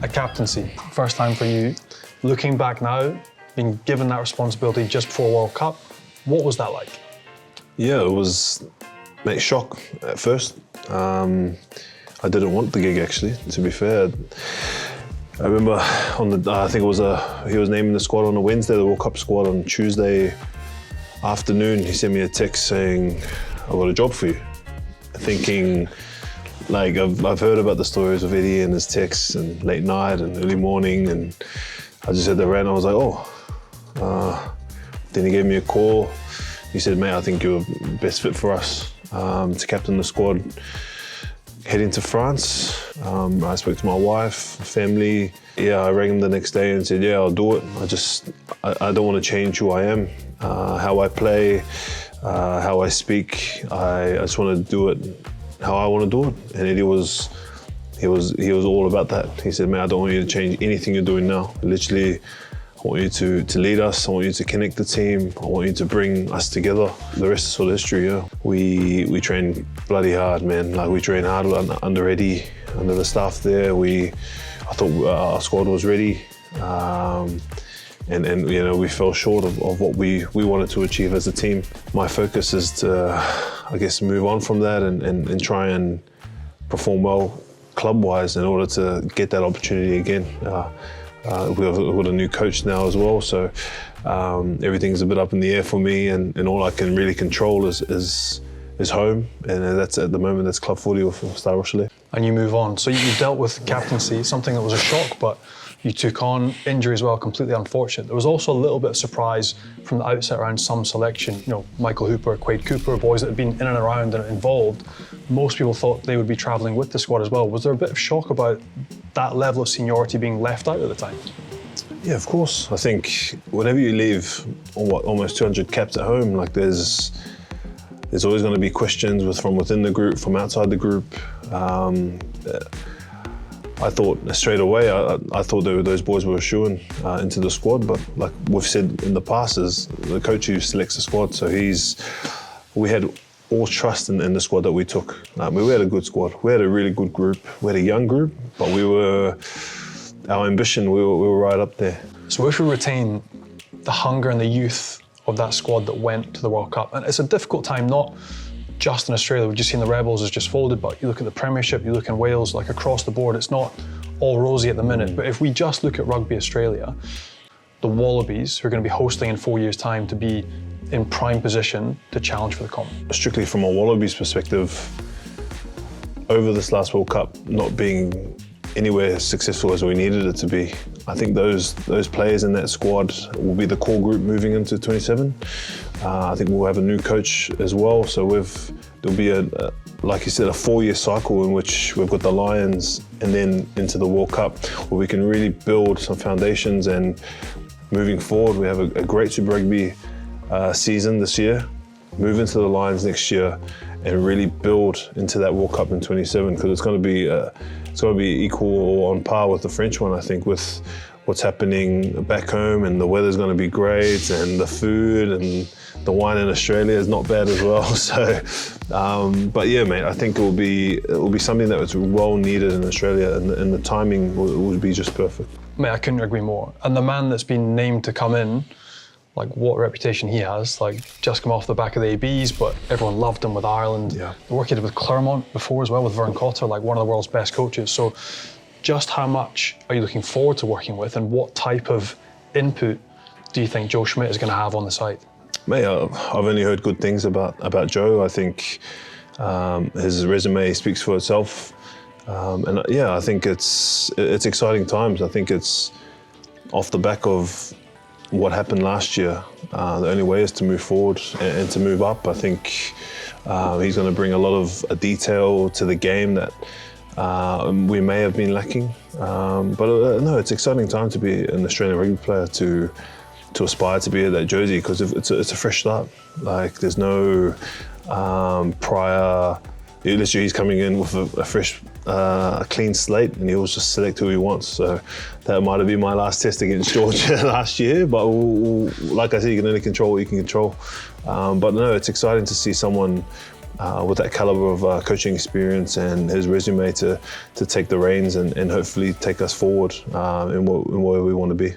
A captaincy, first time for you. Looking back now, being given that responsibility just before World Cup, what was that like? Yeah, it was, mate, shock at first. I didn't want the gig actually, to be fair. I remember I think he was naming the squad on a Wednesday, the World Cup squad. On Tuesday afternoon, he sent me a text saying, "I've got a job for you." Thinking, like, I've heard about the stories of Eddie and his texts and late night and early morning, and I just had the rant. I was like, oh. Then he gave me a call. He said, "Mate, I think you're best fit for us to captain the squad heading to France." I spoke to my wife, family. Yeah, I rang him the next day and said, "Yeah, I'll do it. I don't want to change who I am, how I play, how I speak. I just want to do it how I want to do it." And Eddie was all about that. He said, "Man, I don't want you to change anything you're doing now. Literally, I want you to lead us. I want you to connect the team. I want you to bring us together." The rest is sort of history, yeah. We trained bloody hard, man. Like, we trained hard under Eddie, under the staff there. I thought our squad was ready. And you know, we fell short of what we wanted to achieve as a team. My focus is to, I guess, move on from that and try and perform well club-wise in order to get that opportunity again. We've got a new coach now as well, so everything's a bit up in the air for me, and all I can really control is home, and that's at the moment that's club footy with La Rochelle. And you move on. So you dealt with captaincy, something that was a shock, but you took on injury as well, completely unfortunate. There was also a little bit of surprise from the outset around some selection. You know, Michael Hooper, Quade Cooper, boys that had been in and around and involved. Most people thought they would be travelling with the squad as well. Was there a bit of shock about that level of seniority being left out at the time? Yeah, of course. I think whenever you leave almost 200 caps at home, like there's always going to be questions from within the group, from outside the group. I thought straight away, I thought those boys were shooing into the squad, but like we've said in the past, is the coach who selects the squad, so we had all trust in the squad that we took. We had a good squad, we had a really good group, we had a young group, but our ambition, we were right up there. So if we retain the hunger and the youth of that squad that went to the World Cup, and it's a difficult time, not just in Australia, we've just seen the Rebels has just folded, but you look at the Premiership, you look in Wales, like across the board, it's not all rosy at the minute. But if we just look at Rugby Australia, the Wallabies, who are going to be hosting in 4 years' time, to be in prime position to challenge for the comp. Strictly from a Wallabies perspective, over this last World Cup not being anywhere as successful as we needed it to be, I think those players in that squad will be the core group moving into 27. I think we'll have a new coach as well, so there'll be like you said, a 4-year cycle in which we've got the Lions and then into the World Cup, where we can really build some foundations, and moving forward, we have a great Super Rugby season this year, move into the Lions next year, and really build into that World Cup in 27, because it's going to be equal or on par with the French one, I think, with what's happening back home, and the weather's going to be great, and the food and the wine in Australia is not bad as well. So, but yeah, mate, I think it will be something that was well needed in Australia, and the timing would be just perfect. Mate, I couldn't agree more. And the man that's been named to come in, like what reputation he has, like just come off the back of the ABs, but everyone loved him with Ireland. Yeah. The work he did with Clermont before as well, with Vern Cotter, like one of the world's best coaches. So just how much are you looking forward to working with, and what type of input do you think Joe Schmidt is going to have on the side? Mate, I've only heard good things about Joe. I think his resume speaks for itself. And yeah, I think it's exciting times. I think it's off the back of what happened last year. The only way is to move forward and to move up. I think he's going to bring a lot of detail to the game that we may have been lacking. But no, it's an exciting time to be an Australian rugby player, to aspire to be at that jersey, because it's a fresh start. Like, there's no prior. Literally, he's coming in with a fresh, clean slate, and he'll just select who he wants. So that might have been my last test against Georgia last year, but like I said, you can only control what you can control. But no, it's exciting to see someone with that caliber of coaching experience and his resume to take the reins and hopefully take us forward in where we want to be.